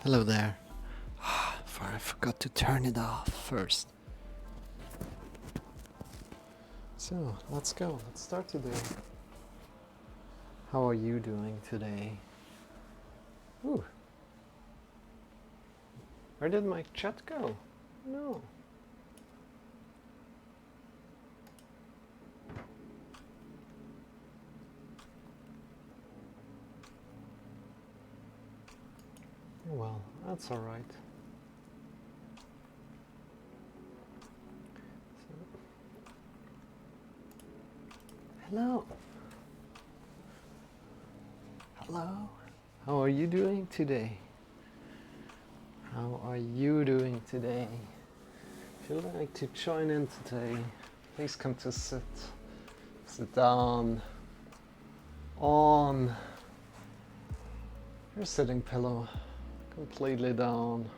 Hello there. I forgot to turn it off first. So, let's go. Let's start today. How are you doing today? Ooh. Where did my chat go? No. Oh well, that's alright. Hello. Hello. How are you doing today? How are you doing today? If you'd like to join in today, please come to sit. Sit down on your sitting pillow, completely down.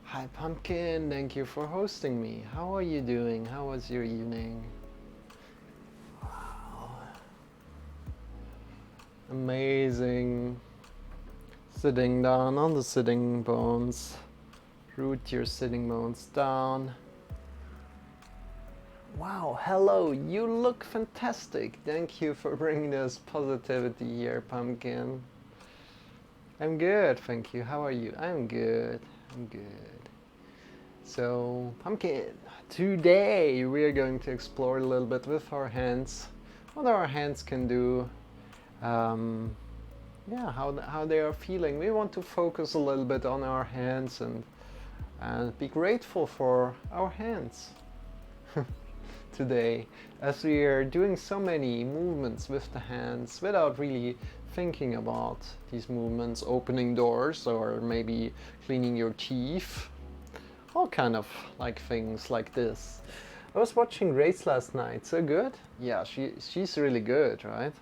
Hi Pumpkin, thank you for hosting me. How are you doing? How was your evening? Wow. Amazing. Sitting down on the sitting bones. Root your sitting bones down. Wow, hello, you look fantastic. Thank you for bringing this positivity here, Pumpkin. I'm good, thank you. How are you? I'm good. I'm good. So, Pumpkin, today we are going to explore a little bit with our hands, what our hands can do, yeah, how they are feeling. We want to focus a little bit on our hands and be grateful for our hands today, as we are doing so many movements with the hands without really thinking about these movements, opening doors or maybe cleaning your teeth, all kind of like things like this. I was watching Grace last night. So good. Yeah, she's really good, right?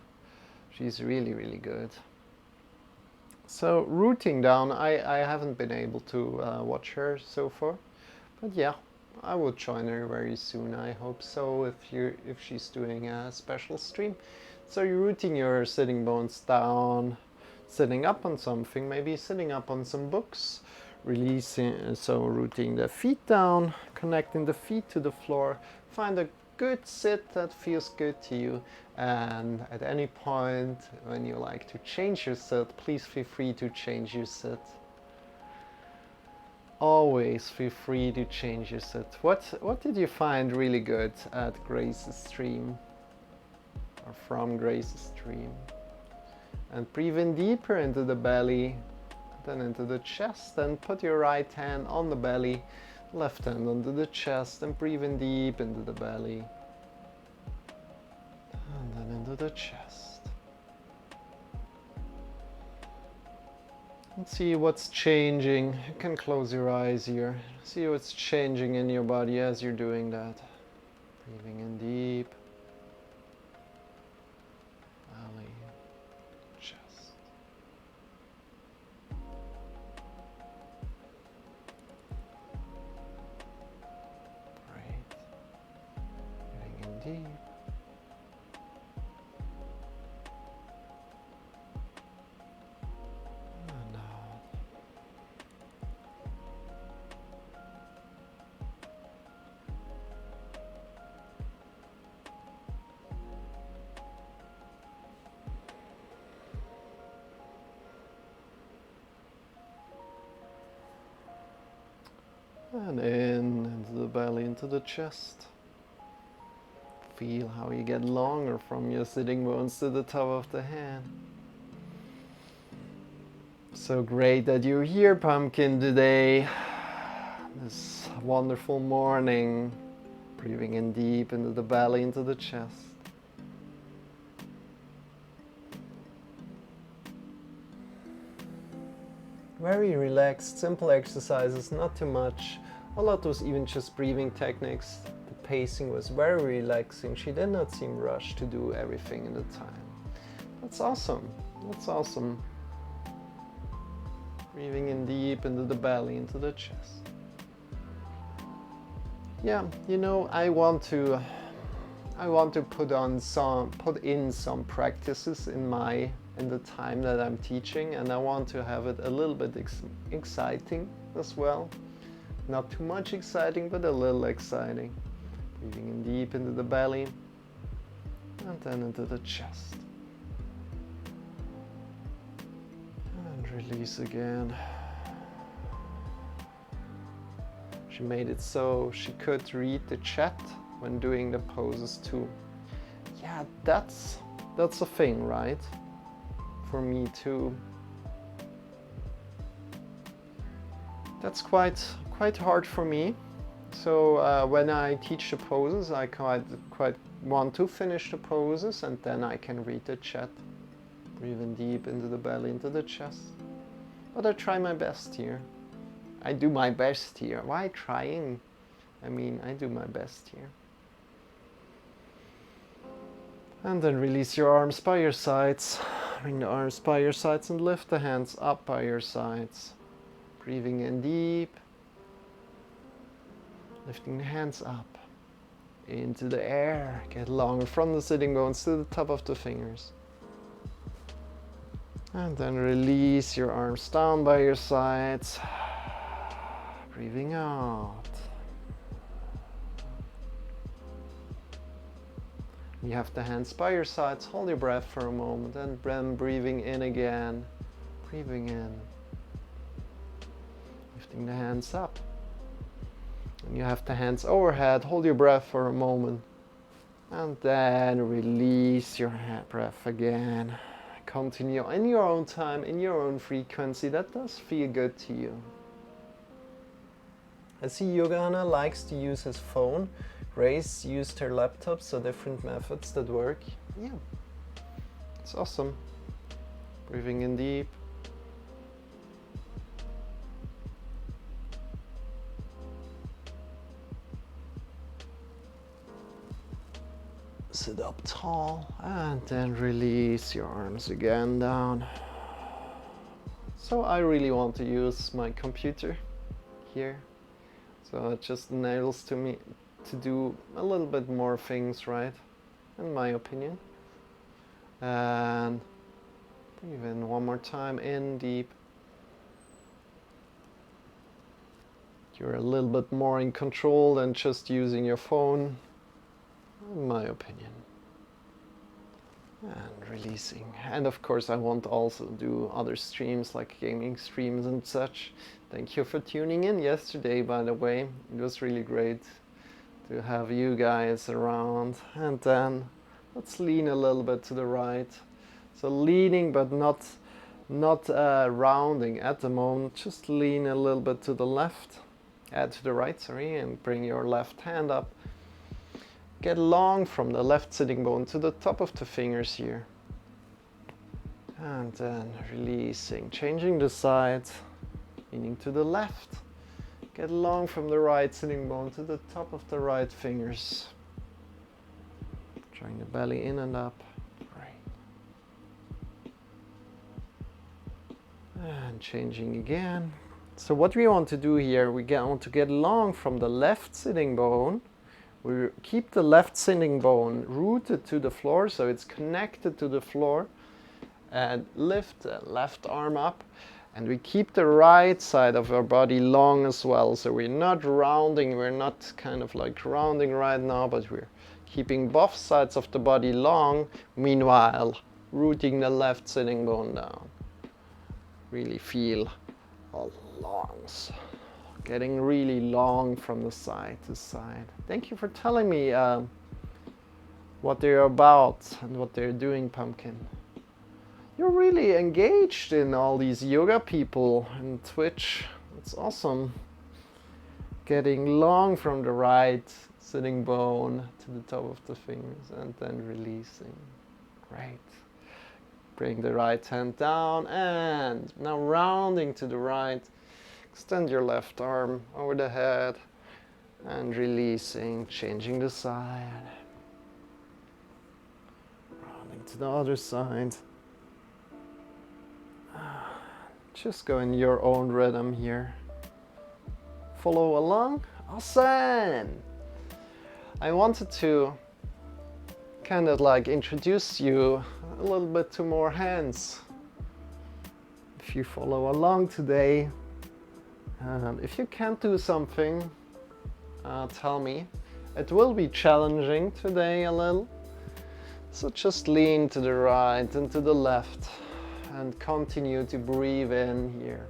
She's really good. So rooting down, I haven't been able to watch her so far, but yeah, I will join her very soon. I hope so. If she's doing a special stream. So you're rooting your sitting bones down, sitting up on something, maybe sitting up on some books, releasing, so rooting the feet down, connecting the feet to the floor. Find a good sit that feels good to you, and at any point when you like to change your sit, please feel free to change your sit. Always feel free to change your sit. What did you find really good at Grace's stream, or from Grace's stream? And breathe in deeper into the belly, then into the chest, and put your right hand on the belly, left hand onto the chest, and breathe in deep into the belly, and then into the chest. And see what's changing. You can close your eyes here. See what's changing in your body as you're doing that. Breathing in deep. Belly. Chest. Great. Breathing in deep. And out. And in, into the belly, into the chest. Feel how you get longer from your sitting bones to the top of the hand. So great that you're here, Pumpkin, today. This wonderful morning. Breathing in deep into the belly, into the chest. Very relaxed, simple exercises, not too much. A lot was even just breathing techniques. The pacing was very relaxing. She did not seem rushed to do everything in the time. That's awesome. That's awesome. Breathing in deep into the belly, into the chest. Yeah, you know, I want to put in some practices in my in the time that I'm teaching, and I want to have it a little bit exciting as well. Not too much exciting, but a little exciting. Breathing in deep into the belly and then into the chest. And release again. She made it so she could read the chat when doing the poses too. Yeah, that's a thing, right? For me too. That's quite hard for me. So when I teach the poses, I quite want to finish the poses, and then I can read the chat. Breathing deep into the belly, into the chest. But I try my best here. I do my best here. Why trying? I mean, I do my best here. And then release your arms by your sides. Bring the arms by your sides and lift the hands up by your sides. Breathing in deep. Lifting the hands up into the air. Get longer from the sitting bones to the top of the fingers. And then release your arms down by your sides. Breathing out. You have the hands by your sides. Hold your breath for a moment and then breathing in again. Breathing in. Lifting the hands up. And you have the hands overhead. Hold your breath for a moment. And then release your breath again. Continue in your own time, in your own frequency. That does feel good to you. I see Yogana likes to use his phone. Grace used her laptop, so different methods that work. Yeah, it's awesome. Breathing in deep. Sit up tall and then release your arms again down. So I really want to use my computer here. So it just enables me to do a little bit more things, right? In my opinion. And breathe in one more time, in deep. You're a little bit more in control than just using your phone, in my opinion. And releasing. And of course I want to also do other streams like gaming streams and such. Thank you for tuning in yesterday, by the way. It was really great to have you guys around. And then let's lean a little bit to the right. So leaning but not rounding at the moment. Just lean a little bit to the left, to the right, sorry, and bring your left hand up. Get long from the left sitting bone to the top of the fingers here. And then releasing, changing the side, leaning to the left. Get long from the right sitting bone to the top of the right fingers. Drawing the belly in and up. Great. And changing again. So what we want to do here, we want to get long from the left sitting bone. We keep the left sitting bone rooted to the floor, so it's connected to the floor. And lift the left arm up. And we keep the right side of our body long as well. So we're not rounding, we're not kind of like rounding right now, but we're keeping both sides of the body long, meanwhile rooting the left sitting bone down. Really feel all longs. Getting really long from the side to side. Thank you for telling me what they're about and what they're doing, Pumpkin. You're really engaged in all these yoga people and Twitch. It's awesome. Getting long from the right sitting bone to the top of the fingers and then releasing. Great. Bring the right hand down and now rounding to the right. Extend your left arm over the head and releasing, changing the side. Rounding to the other side. Just go in your own rhythm here. Follow along. Awesome! I wanted to kind of like introduce you a little bit to more hands. If you follow along today, and if you can't do something, tell me. It will be challenging today a little, so just lean to the right and to the left and continue to breathe in here.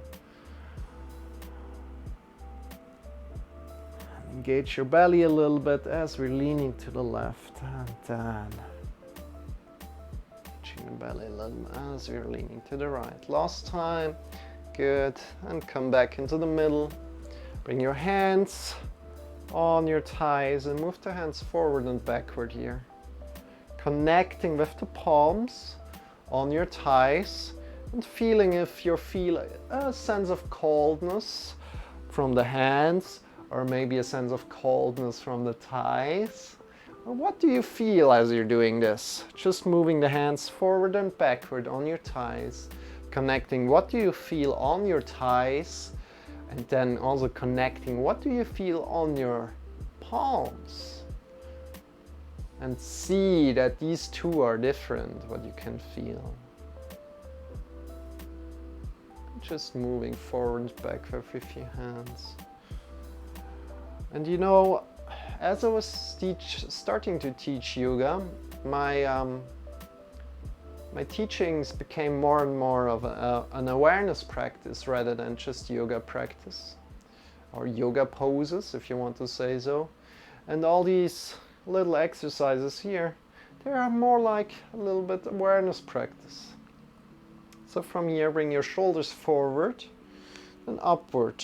Engage your belly a little bit as we're leaning to the left, and then engaging the belly a little as we're leaning to the right. Last time. Good. And come back into the middle. Bring your hands on your thighs and move the hands forward and backward here. Connecting with the palms on your thighs and feeling if you feel a sense of coldness from the hands, or maybe a sense of coldness from the thighs. Or what do you feel as you're doing this? Just moving the hands forward and backward on your thighs, connecting what do you feel on your thighs, and then also connecting what do you feel on your palms. And see that these two are different, what you can feel. Just moving forward and backward with your hands. And you know, as I was starting to teach yoga, my teachings became more and more of an awareness practice rather than just yoga practice, or yoga poses, if you want to say so. And all these little exercises here, they are more like a little bit awareness practice. So from here, bring your shoulders forward and upward.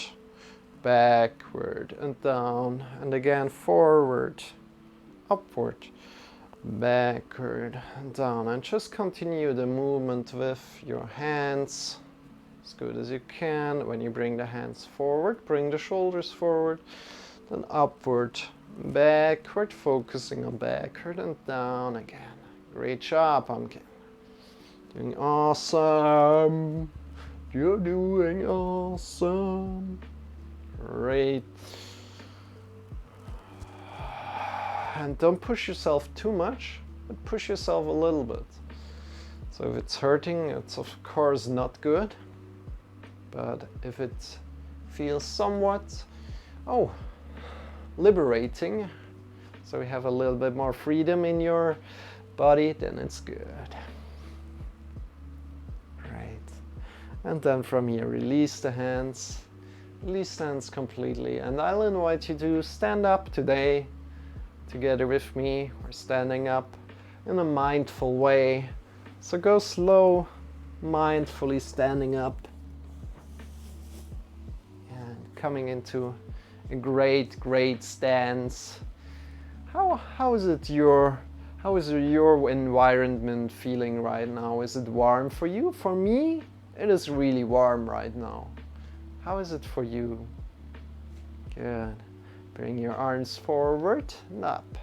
Backward and down, and again forward, upward, backward and down, and just continue the movement with your hands as good as you can. When you bring the hands forward, bring the shoulders forward, then upward, backward, focusing on backward and down again. Great job, pumpkin. Doing awesome. You're doing awesome. Great. And don't push yourself too much, but push yourself a little bit. So if it's hurting, it's of course not good. But if it feels somewhat, liberating, so you have a little bit more freedom in your body, then it's good. Right. And then from here, release the hands. Release the hands completely, and I'll invite you to stand up today together with me. We're standing up in a mindful way, so go slow, mindfully standing up and coming into a great stance. How is your environment feeling right now? Is it warm for you? For me, it is really warm right now. How is it for you? Good. Bring your arms forward and up.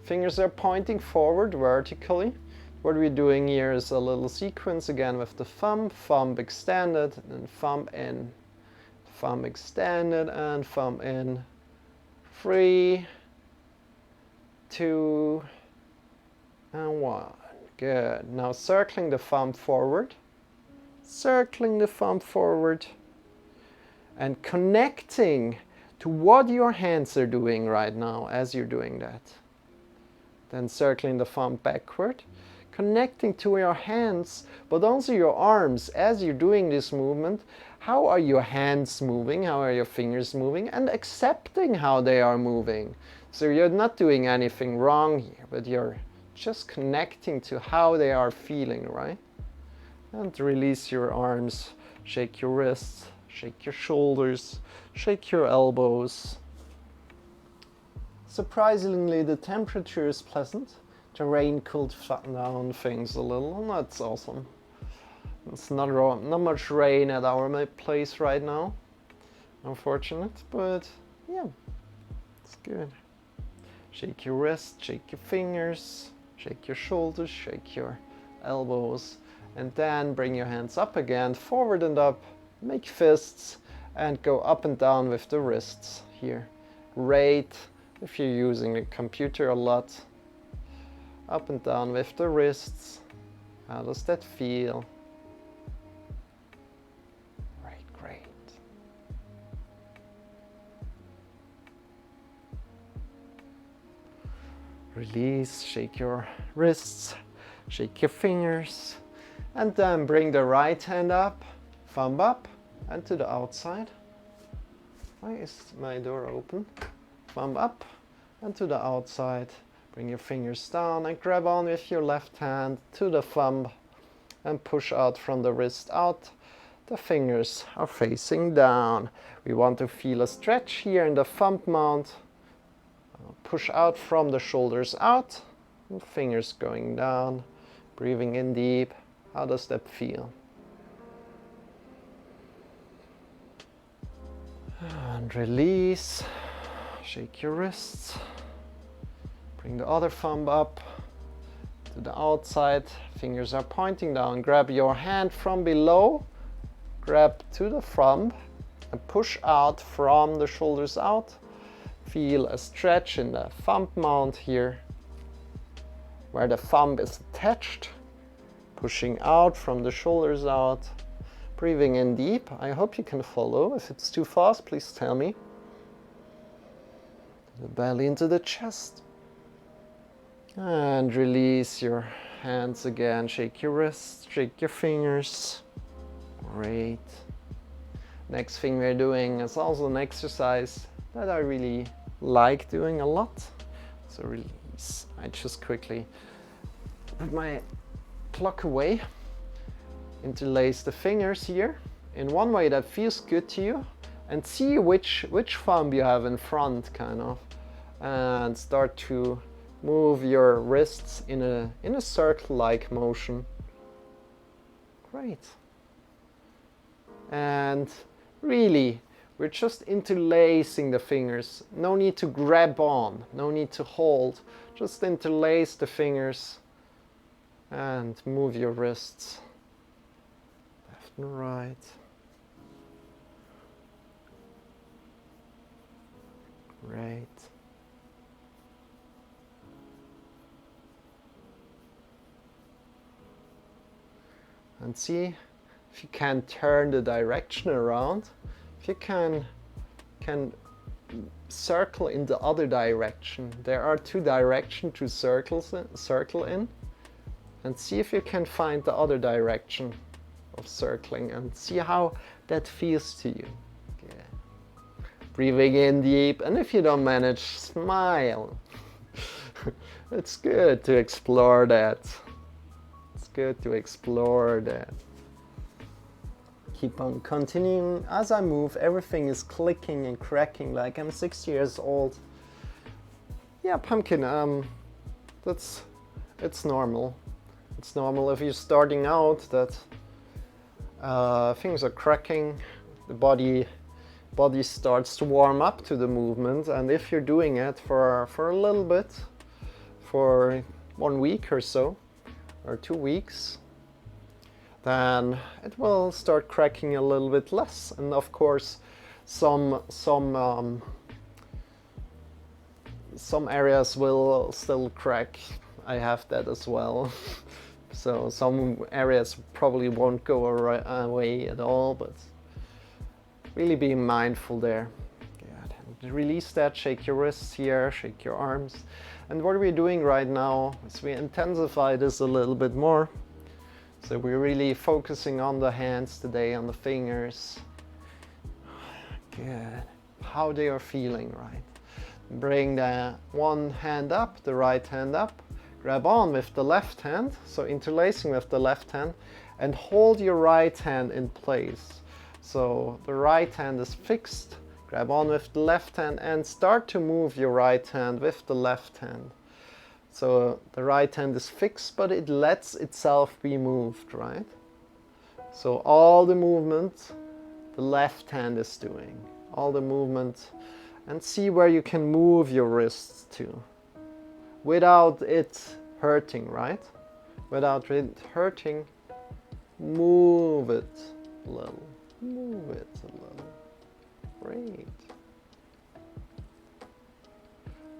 Fingers are pointing forward vertically. What we're doing here is a little sequence again with the thumb extended, and thumb in. Thumb extended and thumb in. 3, 2, and 1. Good. Now circling the thumb forward. Circling the thumb forward. And connecting to what your hands are doing right now as you're doing that. Then circling the thumb backward, connecting to your hands, but also your arms as you're doing this movement. How are your hands moving? How are your fingers moving? And accepting how they are moving. So you're not doing anything wrong here, but you're just connecting to how they are feeling, right? And release your arms, shake your wrists. Shake your shoulders, shake your elbows. Surprisingly, the temperature is pleasant. The rain cooled down things a little, and that's awesome. It's not much rain at our place right now. Unfortunate, but yeah, it's good. Shake your wrists, shake your fingers, shake your shoulders, shake your elbows, and then bring your hands up again, forward and up. Make fists and go up and down with the wrists here. Great if you're using the computer a lot. Up and down with the wrists. How does that feel? Right, great. Release, shake your wrists, shake your fingers, and then bring the right hand up, thumb up, and to the outside. Why is my door open? Thumb up and to the outside. Bring your fingers down and grab on with your left hand to the thumb and push out from the wrist out. The fingers are facing down. We want to feel a stretch here in the thumb mount. Push out from the shoulders out. Fingers going down. Breathing in deep. How does that feel? And release. Shake your wrists. Bring the other thumb up to the outside. Fingers are pointing down. Grab your hand from below. Grab to the thumb and push out from the shoulders out. Feel a stretch in the thumb mount here, where the thumb is attached. Pushing out from the shoulders out. Breathing in deep. I hope you can follow. If it's too fast, please tell me. The belly into the chest. And release your hands again. Shake your wrists, shake your fingers. Great. Next thing we're doing is also an exercise that I really like doing a lot. So release. I just quickly put my pluck away. Interlace the fingers here in one way that feels good to you, and see which thumb you have in front, kind of, and start to move your wrists in a circle-like motion. Great. And really, we're just interlacing the fingers. No need to grab on, no need to hold. Just interlace the fingers and move your wrists left and right. Great. And see if you can turn the direction around. If you can circle in the other direction. There are two directions to circle in. And see if you can find the other direction of circling and see how that feels to you. Yeah. Breathing in deep, and if you don't manage, smile. It's good to explore that. It's good to explore that. Keep on continuing. As I move, everything is clicking and cracking like I'm 6 years old. Yeah, pumpkin, it's normal. It's normal if you're starting out that things are cracking, the body starts to warm up to the movement, and if you're doing it for a little bit, for 1 week or so, or 2 weeks, then it will start cracking a little bit less. And of course, some areas will still crack. I have that as well. So some areas probably won't go away at all, but really be mindful there. Good. Release that, shake your wrists here, shake your arms. And what we're doing right now is we intensify this a little bit more. So we're really focusing on the hands today, on the fingers. Good. How they are feeling, right? Bring the one hand up, the right hand up. Grab on with the left hand, so interlacing with the left hand, and hold your right hand in place. So the right hand is fixed. Grab on with the left hand and start to move your right hand with the left hand. So the right hand is fixed, but it lets itself be moved, right? So all the movement the left hand is doing, all the movement, and see where you can move your wrists to without it hurting, right? Without it hurting, move it a little, move it a little. Great.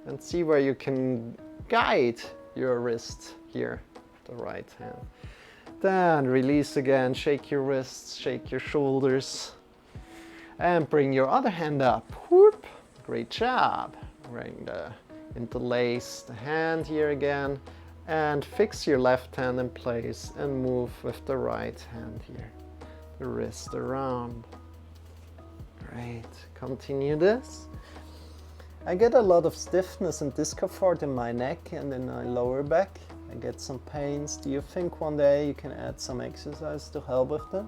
And see where you can guide your wrist here, the right hand. Then release again, shake your wrists, shake your shoulders, and bring your other hand up. Whoop. Great job. Bring the interlace the hand here again, and fix your left hand in place and move with the right hand here, the wrist around. Great. Continue this. I get a lot of stiffness and discomfort in my neck and in my lower back. I get some pains. Do you think one day you can add some exercise to help with that?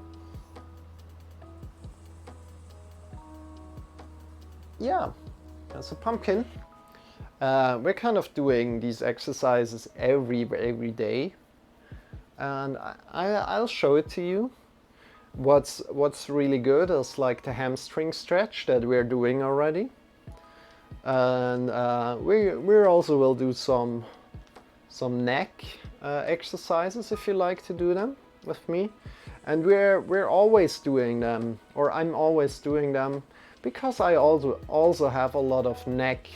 Yeah, as a pumpkin, we're kind of doing these exercises every day, and I'll show it to you. What's really good is like the hamstring stretch that we're doing already. And we also will do some neck exercises if you like to do them with me. And we're always doing them, or I'm always doing them, because I also have a lot of neck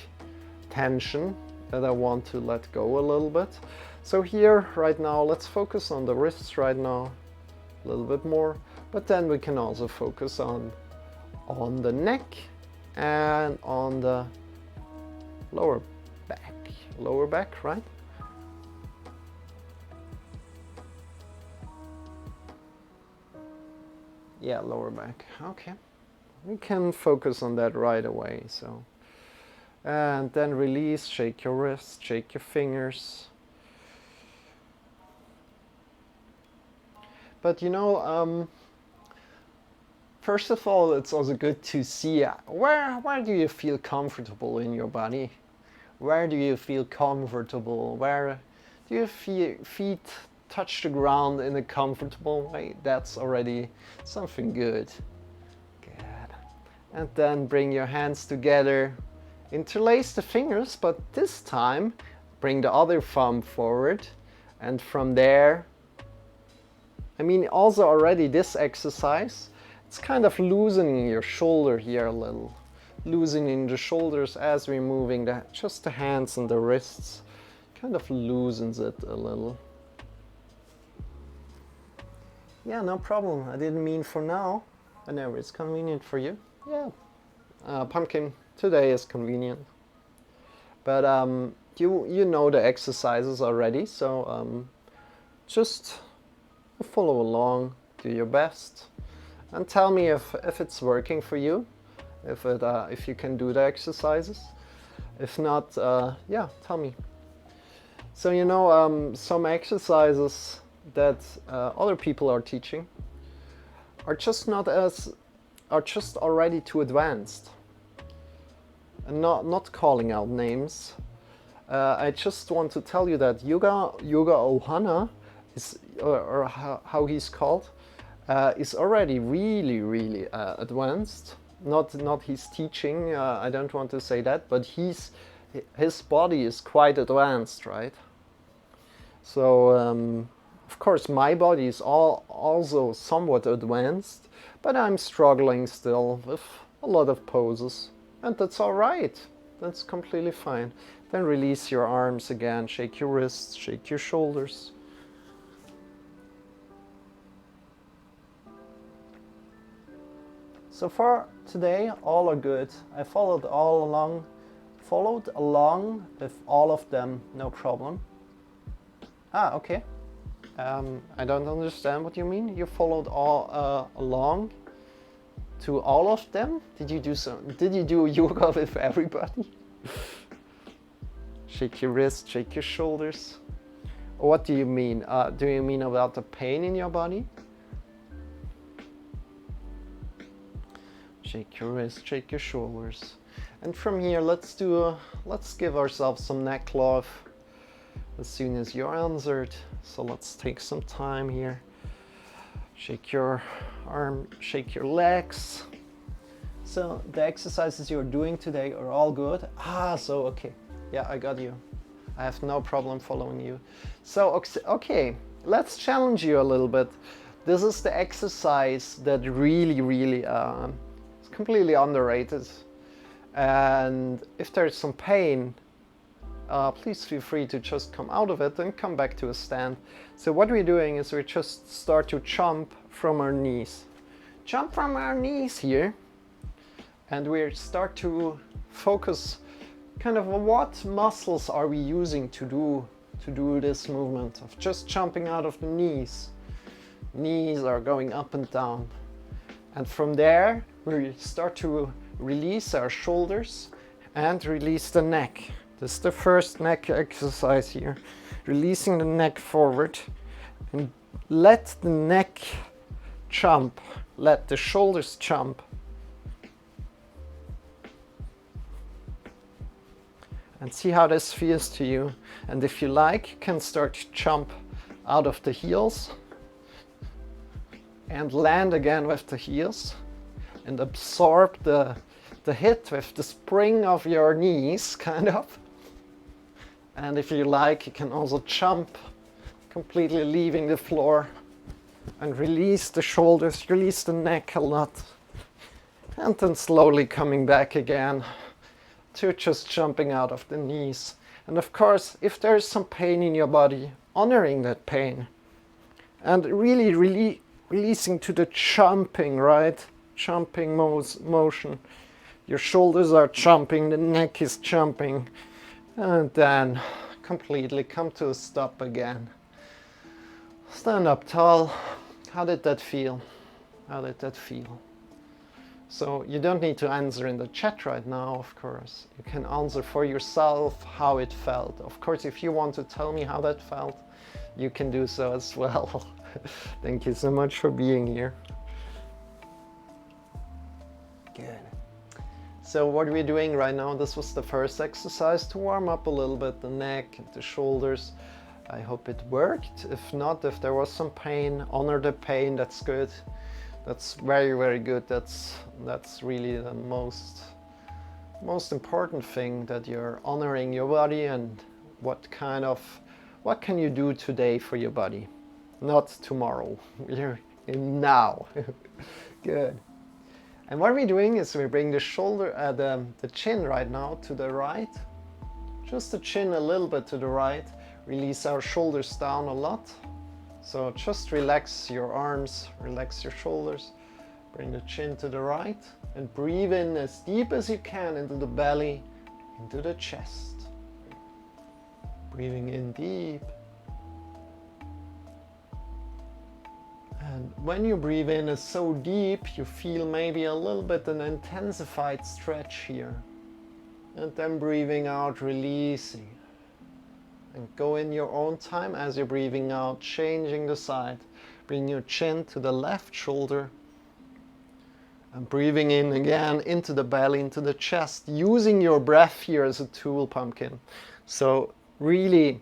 tension that I want to let go a little bit. So here right now, let's focus on the wrists right now a little bit more, but then we can also focus on the neck and on the lower back, right? Yeah, lower back. Okay, we can focus on that right away. So, and then release, shake your wrists, shake your fingers. But you know, first of all, it's also good to see where do you feel comfortable in your body? Where do you feel comfortable? Where do your feet touch the ground in a comfortable way? That's already something good. Good. And then bring your hands together. Interlace the fingers, but this time bring the other thumb forward. And from there, I mean, also already this exercise, it's kind of loosening your shoulder here a little. Loosening the shoulders as we're moving just the hands and the wrists. Kind of loosens it a little. Yeah, no problem. I didn't mean for now. Whenever it's convenient for you. Yeah. Pumpkin, today is convenient. But you know the exercises already, so just follow along, do your best, and tell me if it's working for you, if you can do the exercises. If not, yeah, tell me. So you know, some exercises that other people are teaching are just already too advanced. And not calling out names. I just want to tell you that Yoga Ohana is, or how he's called, is already really advanced. Not his teaching. I don't want to say that, but his body is quite advanced, right? So of course my body is also somewhat advanced, but I'm struggling still with a lot of poses, and that's all right. That's completely fine. Then release your arms again, shake your wrists, shake your shoulders. So far today, all are good. I followed along with all of them, no problem. Ah, okay. I don't understand what you mean. You followed all along to all of them? Did you do yoga with everybody? Shake your wrist, shake your shoulders. What do you mean? Do you mean about the pain in your body? Shake your wrist, shake your shoulders. And from here, let's give ourselves some neck love as soon as you're answered. So let's take some time here. Shake your arm, shake your legs. So the exercises you're doing today are all good. So okay. Yeah, I got you. I have no problem following you. So, okay, let's challenge you a little bit. This is the exercise that really is completely underrated. And if there's some pain, please feel free to just come out of it and come back to a stand. So what we're doing is we just start to jump from our knees. Jump from our knees here, and we start to focus kind of on what muscles are we using to do this movement of just jumping out of the knees. Knees are going up and down. And from there, we start to release our shoulders and release the neck. This is the first neck exercise here. Releasing the neck forward and let the neck jump. Let the shoulders jump. And see how this feels to you. And if you like, you can start to jump out of the heels and land again with the heels and absorb the hit with the spring of your knees, kind of. And if you like, you can also jump, completely leaving the floor, and release the shoulders, release the neck a lot, and then slowly coming back again to just jumping out of the knees. And of course, if there is some pain in your body, honoring that pain and really releasing to the jumping, right? Jumping motion. Your shoulders are jumping, the neck is jumping, and then completely come to a stop again. Stand up tall. How did that feel? How did that feel? So you don't need to answer in the chat right now, of course. You can answer for yourself how it felt. Of course, if you want to tell me how that felt, you can do so as well. Thank you so much for being here. Good. So what we're doing right now, this was the first exercise to warm up a little bit the neck and the shoulders. I hope it worked. If not, if there was some pain, honor the pain, that's good. That's very, very good. That's really the most important thing, that you're honoring your body and what can you do today for your body, not tomorrow. We're in now. Good. And what we're doing is we bring the shoulder, the chin right now to the right, just the chin a little bit to the right. Release our shoulders down a lot. So just relax your arms, relax your shoulders, bring the chin to the right, and breathe in as deep as you can into the belly, into the chest. Breathing in deep. And when you breathe in so deep, you feel maybe a little bit an intensified stretch here. And then breathing out, releasing. And go in your own time as you're breathing out, changing the side. Bring your chin to the left shoulder. And breathing in again into the belly, into the chest, using your breath here as a tool, pumpkin. So really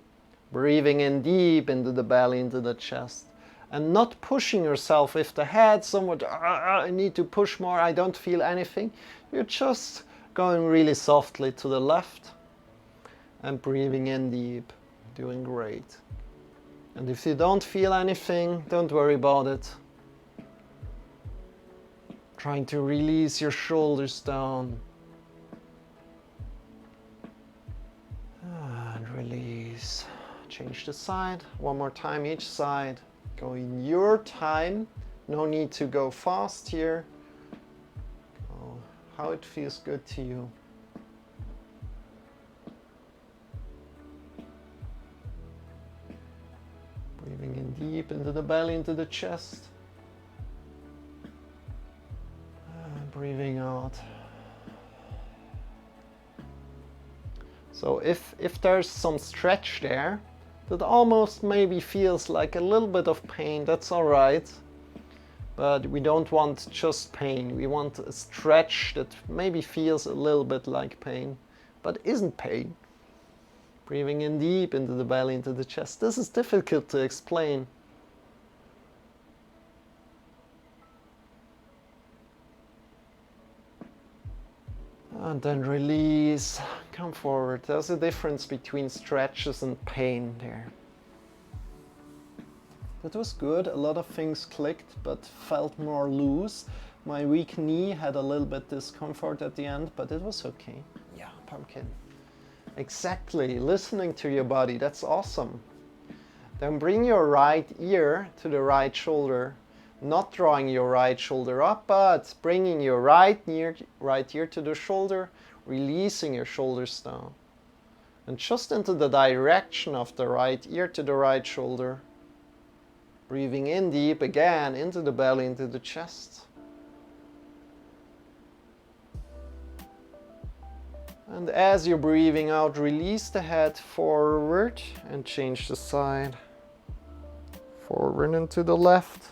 breathing in deep into the belly, into the chest. And not pushing yourself with the head somewhat, I need to push more, I don't feel anything. You're just going really softly to the left and breathing in deep, doing great. And if you don't feel anything, don't worry about it. Trying to release your shoulders down. And release. Change the side, one more time each side. Go in your time, no need to go fast here. Go how it feels good to you. Breathing in deep into the belly, into the chest. And breathing out. So if there's some stretch there, that almost maybe feels like a little bit of pain, that's all right. But we don't want just pain. We want a stretch that maybe feels a little bit like pain, but isn't pain. Breathing in deep into the belly, into the chest. This is difficult to explain. And then release, come forward. There's a difference between stretches and pain there. That was good. A lot of things clicked, but felt more loose. My weak knee had a little bit discomfort at the end, but it was okay. Yeah, pumpkin. Exactly, listening to your body, that's awesome. Then bring your right ear to the right shoulder, not drawing your right shoulder up, but bringing your right ear to the shoulder, releasing your shoulders down. And just into the direction of the right ear to the right shoulder. Breathing in deep again, into the belly, into the chest. And as you're breathing out, release the head forward and change the side. Forward and to the left.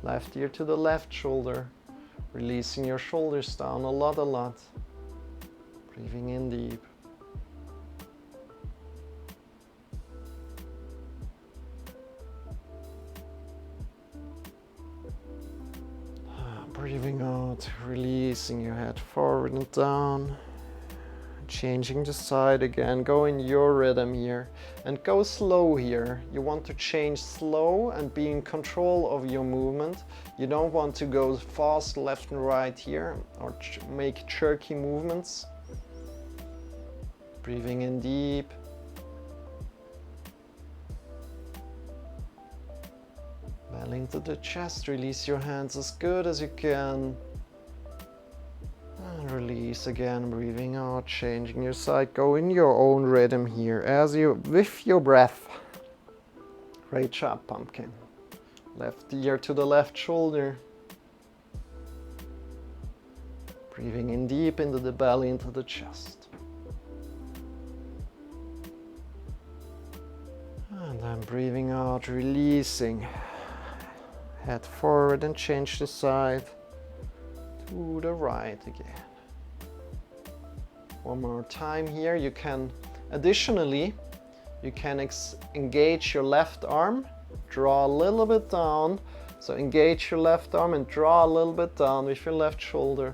Left ear to the left shoulder. Releasing your shoulders down a lot. Breathing in deep. Breathing out, releasing your head forward and down. Changing the side again, go in your rhythm here and go slow here. You want to change slow and be in control of your movement. You don't want to go fast left and right here or make jerky movements. Breathing in deep. Belly into the chest, release your hands as good as you can. And release again, breathing out, changing your side. Go in your own rhythm here as you, with your breath. Great job, pumpkin. Left ear to the left shoulder. Breathing in deep into the belly, into the chest. And then breathing out, releasing. Head forward and change the side to the right again. One more time here. You can, additionally, you can engage your left arm, draw a little bit down. So engage your left arm and draw a little bit down with your left shoulder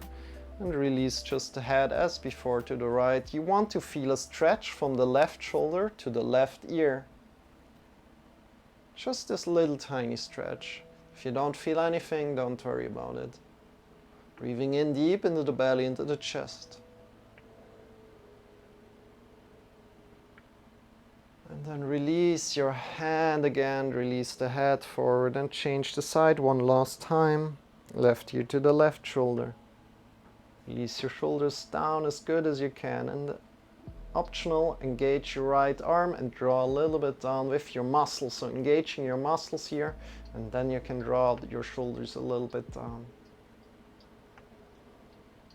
and release just the head as before to the right. You want to feel a stretch from the left shoulder to the left ear. Just this little tiny stretch. If you don't feel anything, don't worry about it. Breathing in deep into the belly, into the chest. And then release your hand again, release the head forward and change the side one last time. Left ear to the left shoulder. Release your shoulders down as good as you can. And optional, engage your right arm and draw a little bit down with your muscles. So engaging your muscles here, and then you can draw your shoulders a little bit down.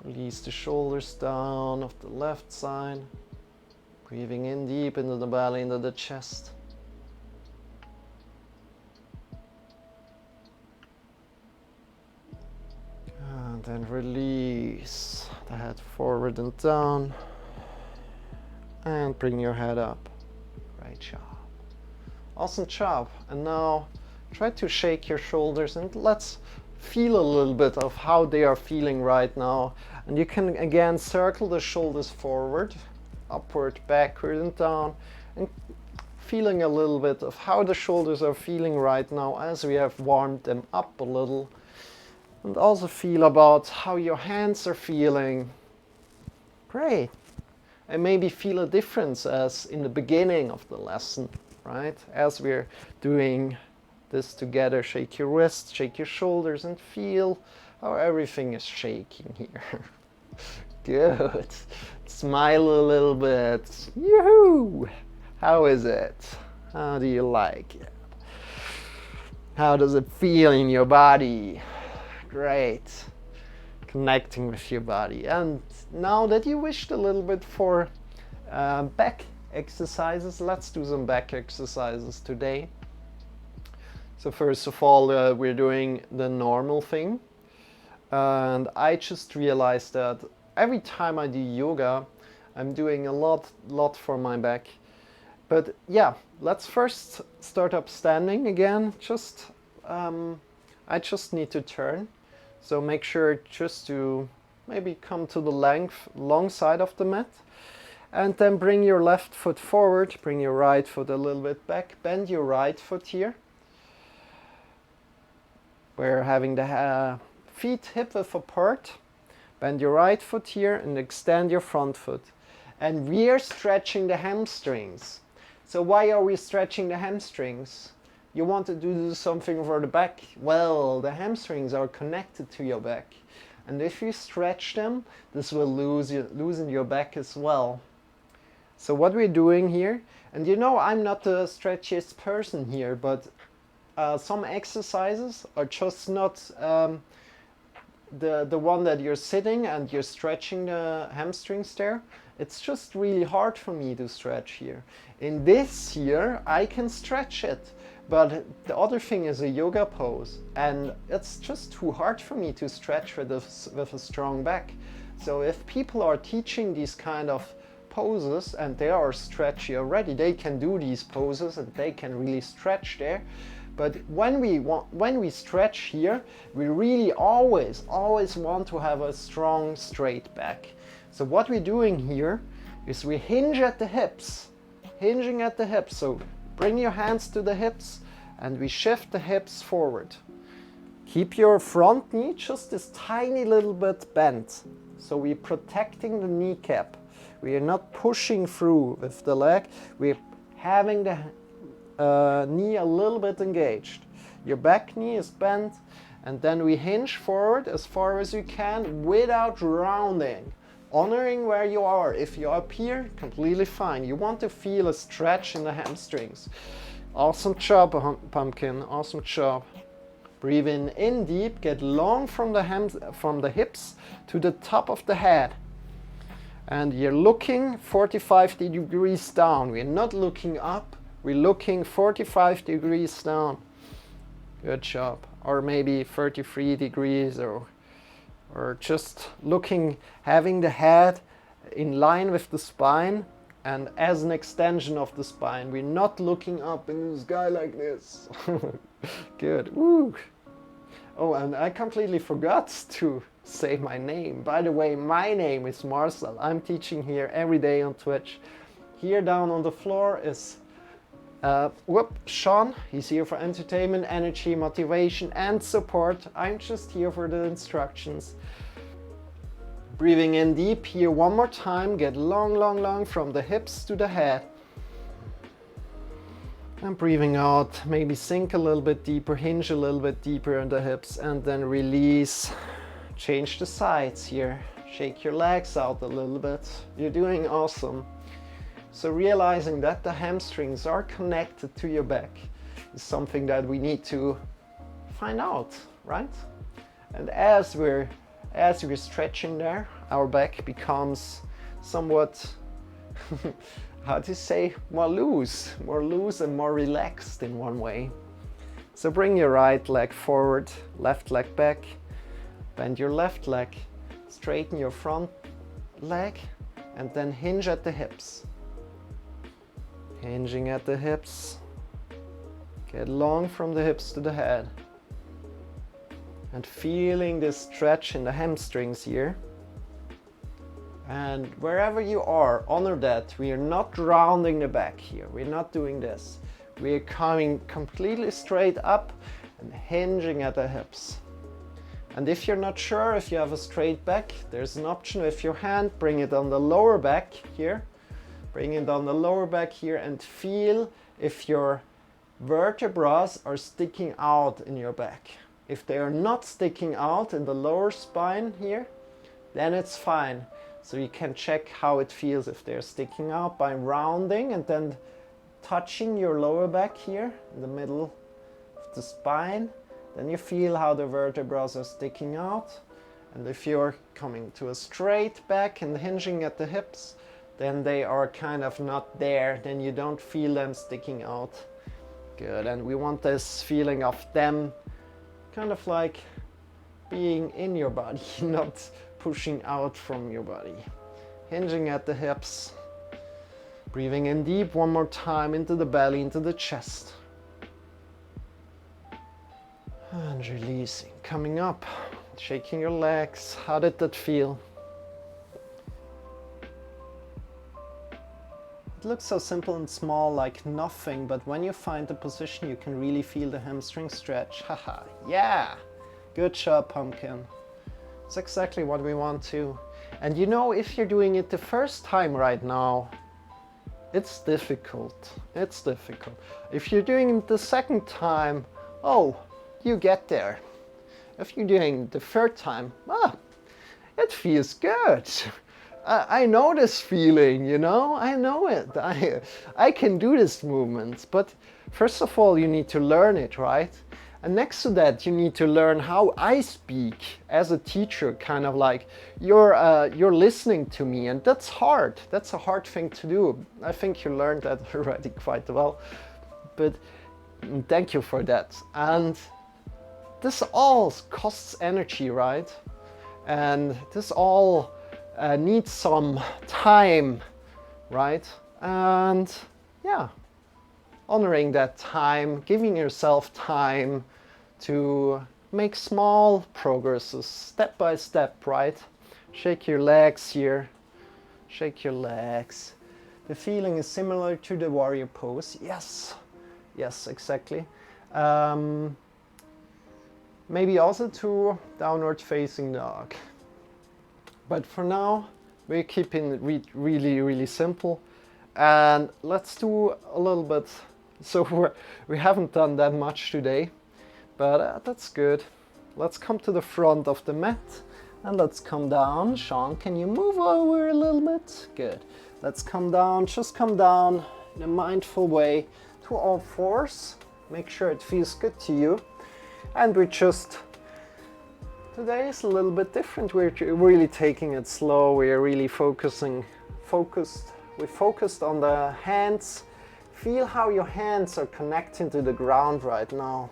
Release the shoulders down of the left side. Breathing in deep into the belly, into the chest. And then release the head forward and down. And bring your head up. Great job. Awesome job. And now try to shake your shoulders and let's feel a little bit of how they are feeling right now. And you can again circle the shoulders forward, upward, backward and down, and feeling a little bit of how the shoulders are feeling right now as we have warmed them up a little. And also feel about how your hands are feeling. Great. And maybe feel a difference as in the beginning of the lesson, right? As we're doing this together, shake your wrists, shake your shoulders, and feel how everything is shaking here. Good. Smile a little bit. Yoo-hoo! How is it? How do you like it? How does it feel in your body? Great. Connecting with your body. And now that you wished a little bit for back exercises, let's do some back exercises today. So first of all, we're doing the normal thing. And I just realized that every time I do yoga, I'm doing a lot for my back. But yeah, let's first start up standing again. I just need to turn. So make sure just to maybe come to the long side of the mat. And then bring your left foot forward, bring your right foot a little bit back. Bend your right foot here. We're having the feet hip width apart. Bend your right foot here and extend your front foot. And we're stretching the hamstrings. So why are we stretching the hamstrings? You want to do something for the back? Well, the hamstrings are connected to your back. And if you stretch them, this will loosen your back as well. So what we're doing here, and you know I'm not the stretchiest person here, but some exercises are just not the one that you're sitting and you're stretching the hamstrings there. It's just really hard for me to stretch here. In this here, I can stretch it, but the other thing is a yoga pose, and it's just too hard for me to stretch with a strong back. So if people are teaching these kind of poses and they are stretchy already, they can do these poses and they can really stretch there. But when we stretch here, we really always want to have a strong straight back. So what we're doing here is we hinge at the hips, hinging at the hips. So bring your hands to the hips and we shift the hips forward. Keep your front knee just this tiny little bit bent. So we're protecting the kneecap. We are not pushing through with the leg. We're having the knee a little bit engaged. Your back knee is bent, and then we hinge forward as far as you can without rounding. Honoring where you are. If you're up here, completely fine. You want to feel a stretch in the hamstrings. Awesome job, pumpkin. Awesome job. Breathe in deep. Get long from the hips to the top of the head. And you're looking 45 degrees down. We're not looking up. We're looking 45 degrees down. Good job. Or maybe 33 degrees or just looking, having the head in line with the spine and as an extension of the spine. We're not looking up in the sky like this. Good. Woo. Oh, and I completely forgot to say my name. By the way, my name is Marcel. I'm teaching here every day on Twitch. Here down on the floor is Shawn. He's here for entertainment, energy, motivation, and support. I'm just here for the instructions. Breathing in deep here one more time. Get long from the hips to the head. And breathing out, maybe sink a little bit deeper, hinge a little bit deeper in the hips, and then release. Change the sides here. Shake your legs out a little bit. You're doing awesome. So realizing that the hamstrings are connected to your back is something that we need to find out, right? And as we're stretching there, our back becomes somewhat, how to say, more loose and more relaxed in one way. So bring your right leg forward, left leg back, bend your left leg, straighten your front leg, and then hinge at the hips. Hinging at the hips. Get long from the hips to the head. And feeling this stretch in the hamstrings here. And wherever you are, honor that. We are not rounding the back here. We're not doing this. We are coming completely straight up and hinging at the hips. And if you're not sure if you have a straight back, there's an option with your hand. Bring it on the lower back here. Bring it on the lower back here and feel if your vertebrae are sticking out in your back. If they are not sticking out in the lower spine here, then it's fine. So you can check how it feels if they're sticking out by rounding and then touching your lower back here in the middle of the spine. Then you feel how the vertebrae are sticking out. And if you're coming to a straight back and hinging at the hips, then they are kind of not there. Then you don't feel them sticking out. Good. And we want this feeling of them kind of like being in your body, not pushing out from your body. Hinging at the hips. Breathing in deep one more time into the belly, into the chest. And releasing, coming up, shaking your legs. How did that feel? It looks so simple and small, like nothing, but when you find the position, you can really feel the hamstring stretch. Haha, yeah! Good job, pumpkin. It's exactly what we want to. And you know, if you're doing it the first time right now, it's difficult. It's difficult. If you're doing it the second time, oh, you get there. If you're doing it the third time, it feels good. I know this feeling, you know, I know it. I can do this movement. But first of all, you need to learn it, right? And next to that, you need to learn how I speak as a teacher, kind of like you're listening to me, and that's hard. That's a hard thing to do. I think you learned that already quite well, but thank you for that. And this all costs energy, right? And this all needs some time, right? And yeah, honoring that time, giving yourself time to make small progresses, step by step, right? Shake your legs here, shake your legs. The feeling is similar to the warrior pose. Yes, yes, exactly. Maybe also to downward facing dog. But for now, we're keeping it really, really simple. And let's do a little bit. So we haven't done that much today, but that's good. Let's come to the front of the mat and let's come down. Shawn, can you move over a little bit? Good. Let's come down, just come down in a mindful way to all fours. Make sure it feels good to you. And we just, today is a little bit different. We're really taking it slow. We're really focused. We focused on the hands. Feel how your hands are connecting to the ground right now.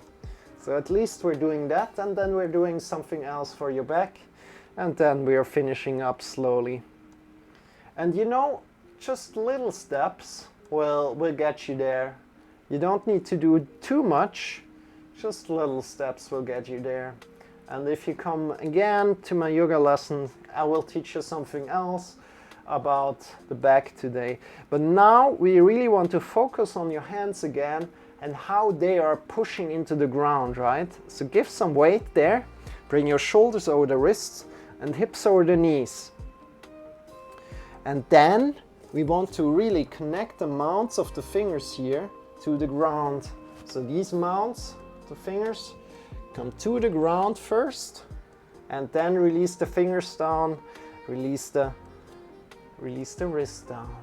So at least we're doing that, and then we're doing something else for your back, and then we are finishing up slowly. And you know, just little steps will get you there. You don't need to do too much. Just little steps will get you there. And if you come again to my yoga lesson, I will teach you something else about the back today. But now we really want to focus on your hands again and how they are pushing into the ground, right? So give some weight there. Bring your shoulders over the wrists and hips over the knees. And then we want to really connect the mounts of the fingers here to the ground. So these mounts, the fingers, come to the ground first, and then release the fingers down, release the wrist down.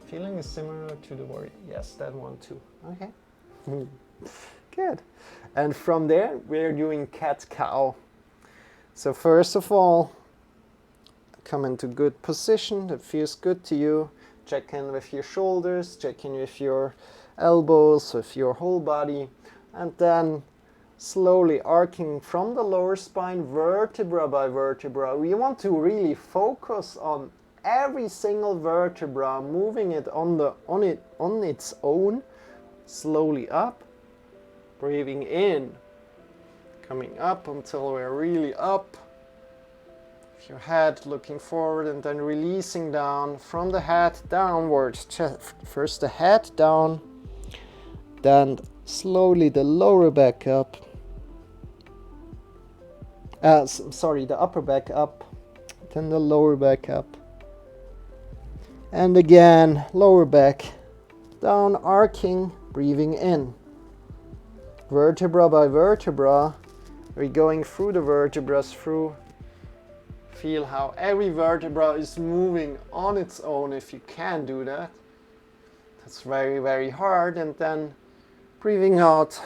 Feeling is similar to the warrior. Yes, that one too. Okay. Good. And from there, we're doing cat-cow. So first of all, come into good position that feels good to you. Check in with your shoulders, check in with your elbows, with your whole body, and then slowly arcing from the lower spine, vertebra by vertebra. We want to really focus on every single vertebra, moving it on its own, slowly up, breathing in, coming up until we're really up. Your head looking forward, and then releasing down from the head downwards. First the head down, then slowly the lower back up. The upper back up, then the lower back up. And again, lower back down, arcing, breathing in. Vertebra by vertebra, we're going through the vertebrae through. Feel how every vertebra is moving on its own if you can do that. That's very, very hard. And then breathing out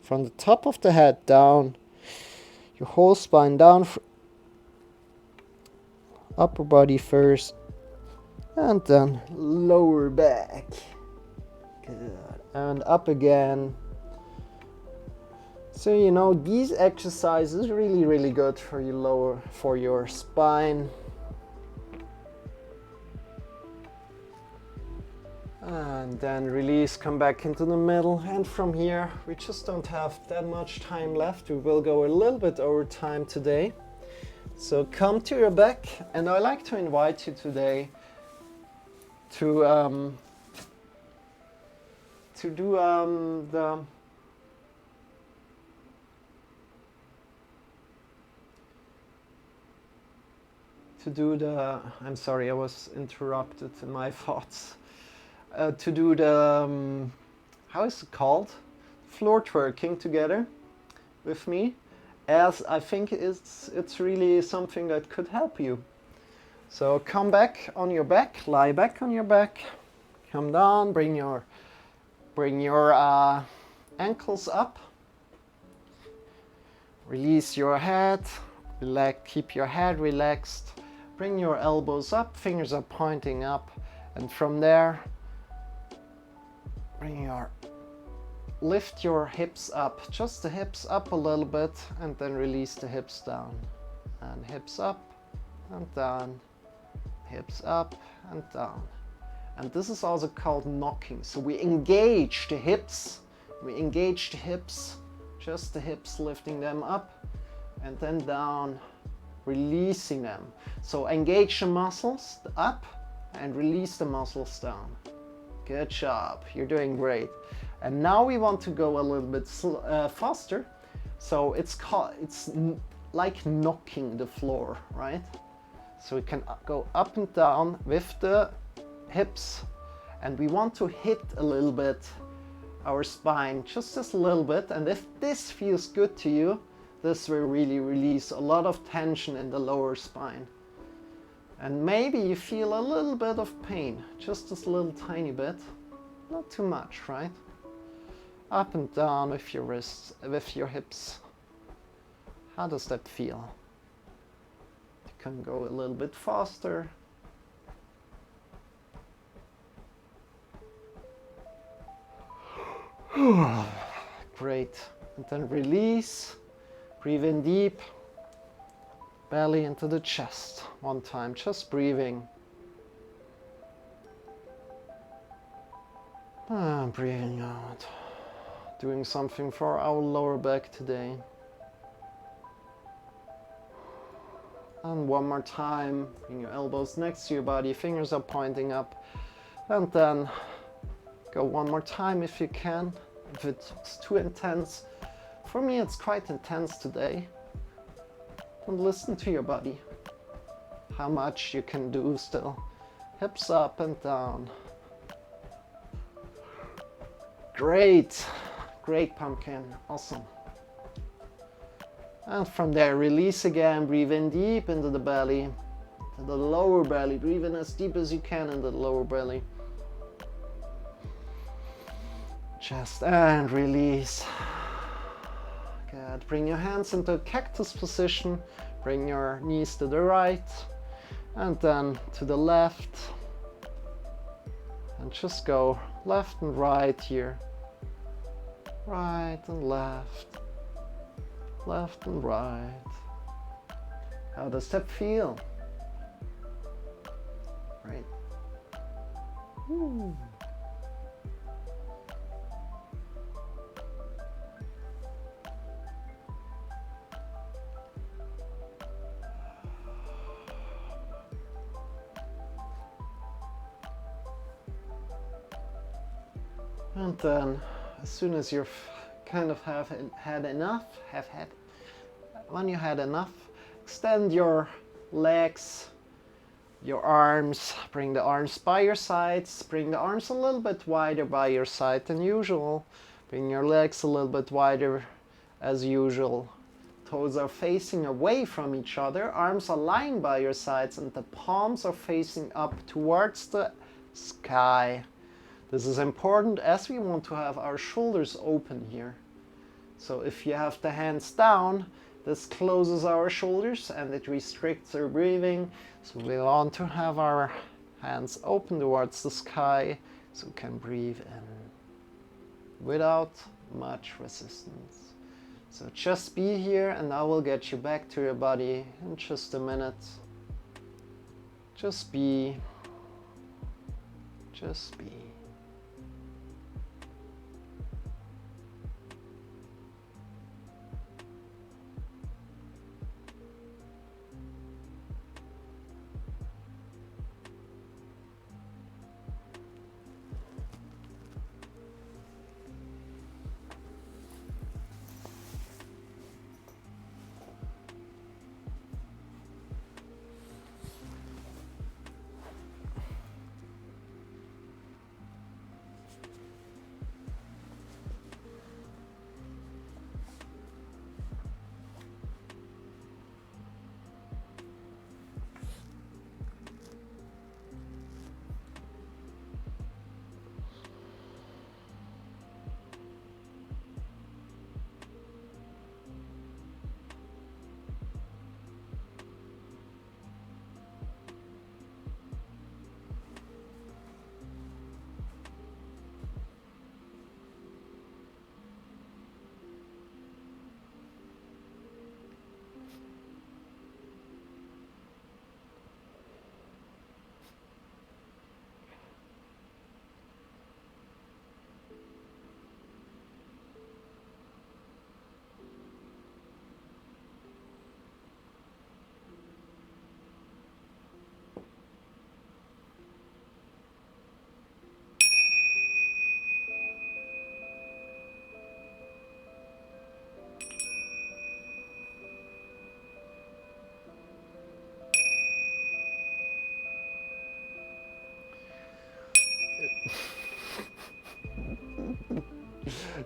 from the top of the head down, your whole spine down, upper body first, and then lower back. Good. And up again. So you know, these exercises are really, really good for your spine. And then release, come back into the middle. And from here, we just don't have that much time left. We will go a little bit over time today. So come to your back, and I'd like to invite you today to do to do the, I'm sorry, I was interrupted in my thoughts. To do the, how is it called? Floor twerking together with me, as I think it's really something that could help you. So come back on your back, lie back on your back, come down, bring your ankles up, release your head, relax, keep your head relaxed, bring your elbows up, fingers are pointing up, and from there lift your hips up, just the hips up a little bit, and then release the hips down. And hips up and down, hips up and down. And this is also called knocking. So we engage the hips, just the hips, lifting them up and then down, releasing them. So engage the muscles up and release the muscles down. Good job, you're doing great. And now we want to go a little bit faster. So it's like knocking the floor, right? So we can go up and down with the hips, and we want to hit a little bit our spine, just a little bit. And if this feels good to you, this will really release a lot of tension in the lower spine. And maybe you feel a little bit of pain, just a little tiny bit, not too much, right? Up and down with your wrists, with your hips. How does that feel? You can go a little bit faster. Great. And then release. Breathe in deep. Belly into the chest. One time, just breathing. And breathing out. Doing something for our lower back today. And one more time, bring your elbows next to your body, fingers are pointing up. And then go one more time if you can, if it's too intense. For me, it's quite intense today. And listen to your body, how much you can do still. Hips up and down. Great. Great, pumpkin, awesome. And from there, release again, breathe in deep into the belly, to the lower belly, breathe in as deep as you can into the lower belly. Chest and release. Good, bring your hands into cactus position, bring your knees to the right, and then to the left. And just go left and right here. Right and left, left and right. How does that feel? Right. Woo. And then, as soon as you've kind of when you had enough, extend your legs, your arms, bring the arms by your sides, bring the arms a little bit wider by your side than usual, bring your legs a little bit wider as usual. Toes are facing away from each other, arms are lying by your sides, and the palms are facing up towards the sky. This is important as we want to have our shoulders open here. So if you have the hands down, this closes our shoulders and it restricts our breathing. So we want to have our hands open towards the sky so we can breathe in without much resistance. So just be here and I will get you back to your body in just a minute. Just be. Just be.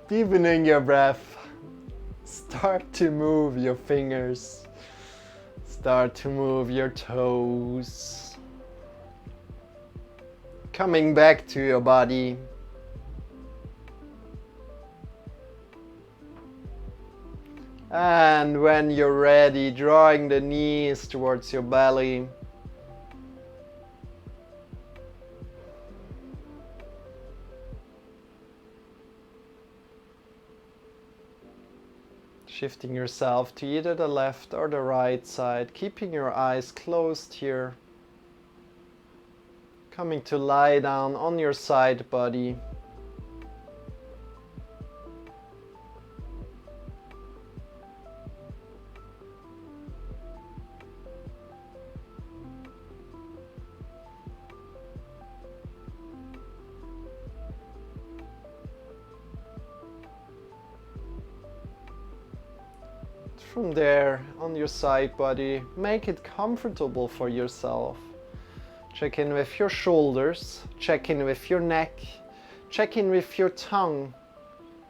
Deepening your breath. Start to move your fingers. Start to move your toes. Coming back to your body. And when you're ready, drawing the knees towards your belly. Shifting yourself to either the left or the right side, keeping your eyes closed here. Coming to lie down on your side body. From there, on your side body, make it comfortable for yourself. Check in with your shoulders, check in with your neck, check in with your tongue.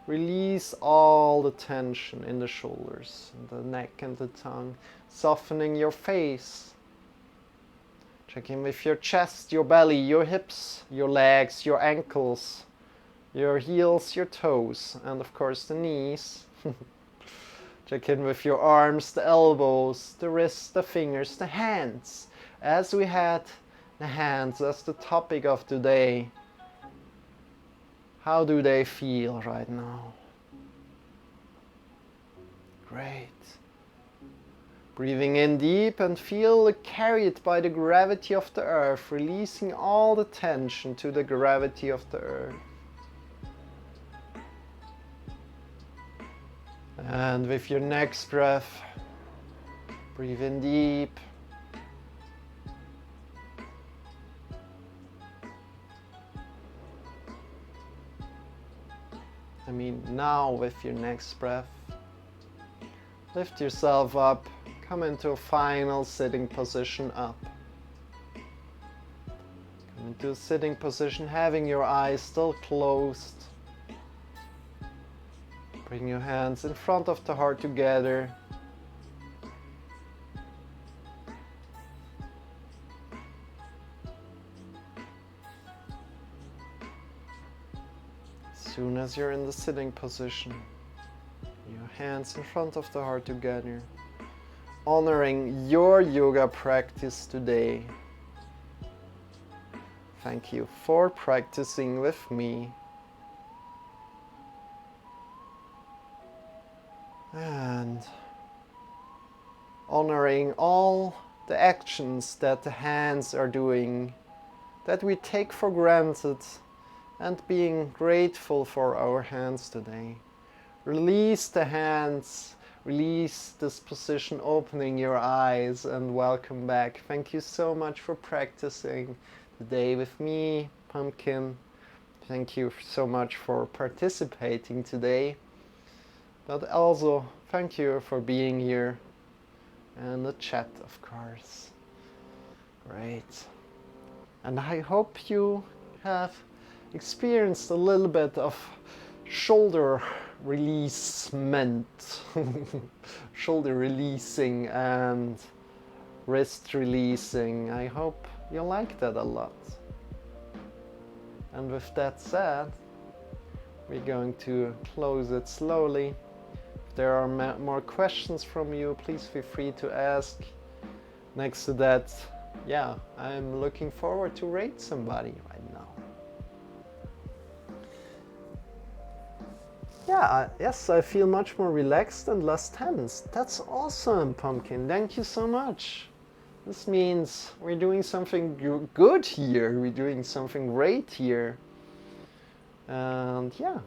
Release all the tension in the shoulders, the neck and the tongue, softening your face. Check in with your chest, your belly, your hips, your legs, your ankles, your heels, your toes, and of course the knees. Check in with your arms, the elbows, the wrists, the fingers, the hands. As we had the hands as the topic of today, how do they feel right now? Great. Breathing in deep and feel carried by the gravity of the earth, releasing all the tension to the gravity of the earth. And with your next breath, breathe in deep. Now with your next breath, lift yourself up, come into a final sitting position up. Come into a sitting position, having your eyes still closed. Bring your hands in front of the heart together. As soon as you're in the sitting position, your hands in front of the heart together, honoring your yoga practice today. Thank you for practicing with me. And honoring all the actions that the hands are doing, that we take for granted, and being grateful for our hands today. Release the hands, release this position, opening your eyes, and welcome back. Thank you so much for practicing today with me, Pumpkin. Thank you so much for participating today. But also, thank you for being here and the chat, of course. Great. And I hope you have experienced a little bit of shoulder releasement, shoulder releasing and wrist releasing. I hope you like that a lot. And with that said, we're going to close it slowly. If there are more questions from you, please feel free to ask. Next to that, yeah, I'm looking forward to rate somebody right now. Yeah, yes, I feel much more relaxed and less tense. That's awesome, Pumpkin. Thank you so much. This means we're doing something good here. We're doing something great here. And yeah.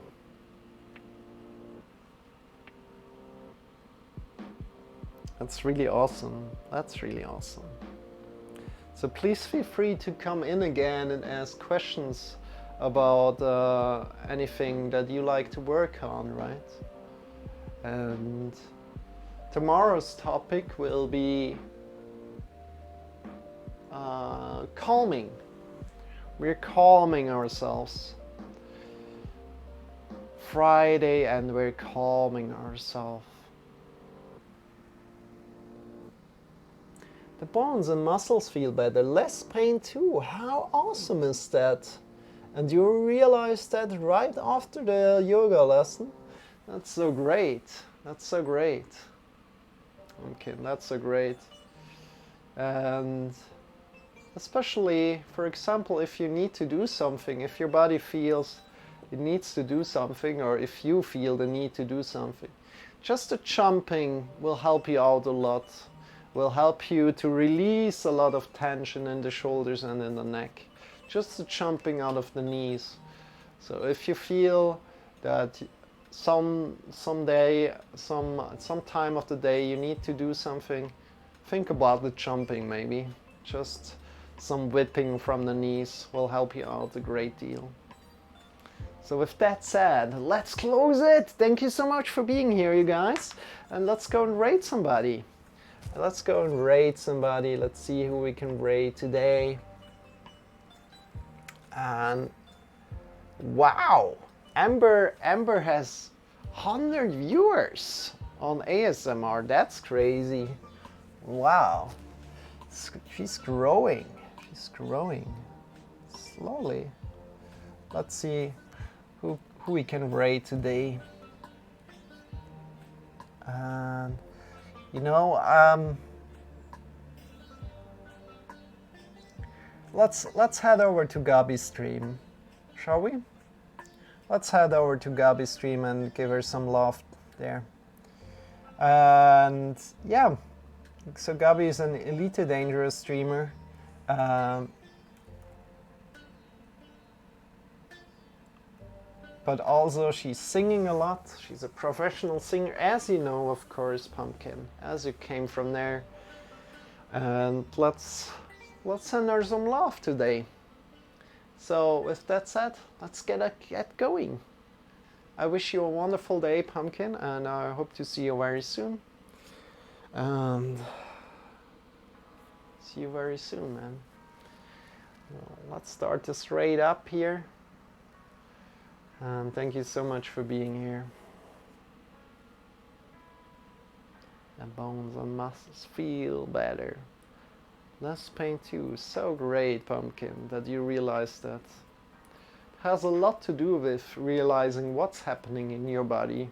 That's really awesome. That's really awesome. So please feel free to come in again and ask questions about anything that you like to work on, right? And tomorrow's topic will be calming. We're calming ourselves Friday and we're calming ourselves. The bones and muscles feel better, less pain too. How awesome is that? And you realize that right after the yoga lesson? That's so great. That's so great. Okay, that's so great. And especially, for example, if you need to do something, if your body feels it needs to do something, or if you feel the need to do something, just the jumping will help you out a lot. Will help you to release a lot of tension in the shoulders and in the neck. Just the jumping out of the knees. So if you feel that some time of the day you need to do something, think about the jumping maybe. Just some whipping from the knees will help you out a great deal. So with that said, let's close it. Thank you so much for being here, you guys. And let's go and rate somebody. Let's go and rate somebody. Let's see who we can rate today. And wow, Amber has 100 viewers on ASMR. That's crazy. Wow, she's growing. She's growing slowly. Let's see who we can rate today. And you know, let's head over to Gabi's stream, shall we? Let's head over to Gabi's stream and give her some love there. And yeah, so Gabi is an Elite Dangerous streamer. But also she's singing a lot. She's a professional singer, as you know, of course, Pumpkin, as you came from there. And let's send her some love today. So with that said, let's get going. I wish you a wonderful day, Pumpkin, and I hope to see you very soon. And see you very soon, man. Let's start this straight up here. And thank you so much for being here. The bones and muscles feel better. Less pain too. So great, Pumpkin, that you realize that. It has a lot to do with realizing what's happening in your body.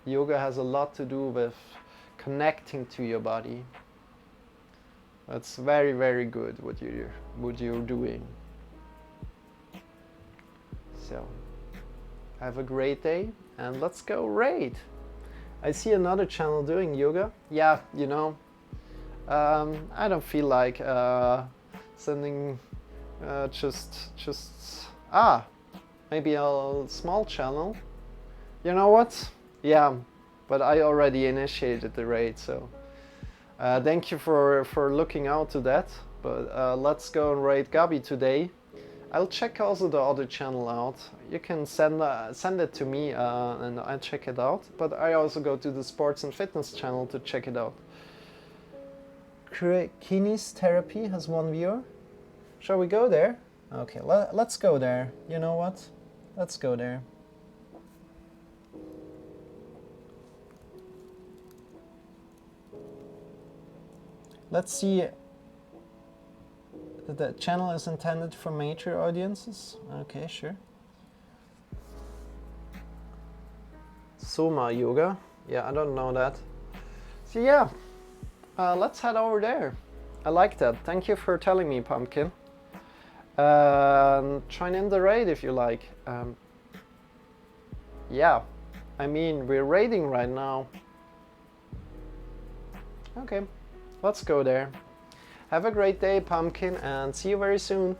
Yoga has a lot to do with connecting to your body. That's very, very good what you're doing. So have a great day, and let's go raid. I see another channel doing yoga. Yeah, you know, I don't feel like sending maybe a small channel. You know what? Yeah, but I already initiated the raid, so thank you for looking out to that. But let's go and raid Gabi today. I'll check also the other channel out. You can send it to me and I'll check it out. But I also go to the sports and fitness channel to check it out. Kinesiotherapy has 1 viewer. Shall we go there? Okay, let's go there. You know what? Let's go there. Let's see. The channel is intended for major audiences. Okay, sure. Soma Yoga. Yeah, I don't know that. So yeah, let's head over there. I like that. Thank you for telling me, Pumpkin. Join in the raid if you like. Yeah, I mean, we're raiding right now. Okay, let's go there. Have a great day, Pumpkin, and see you very soon.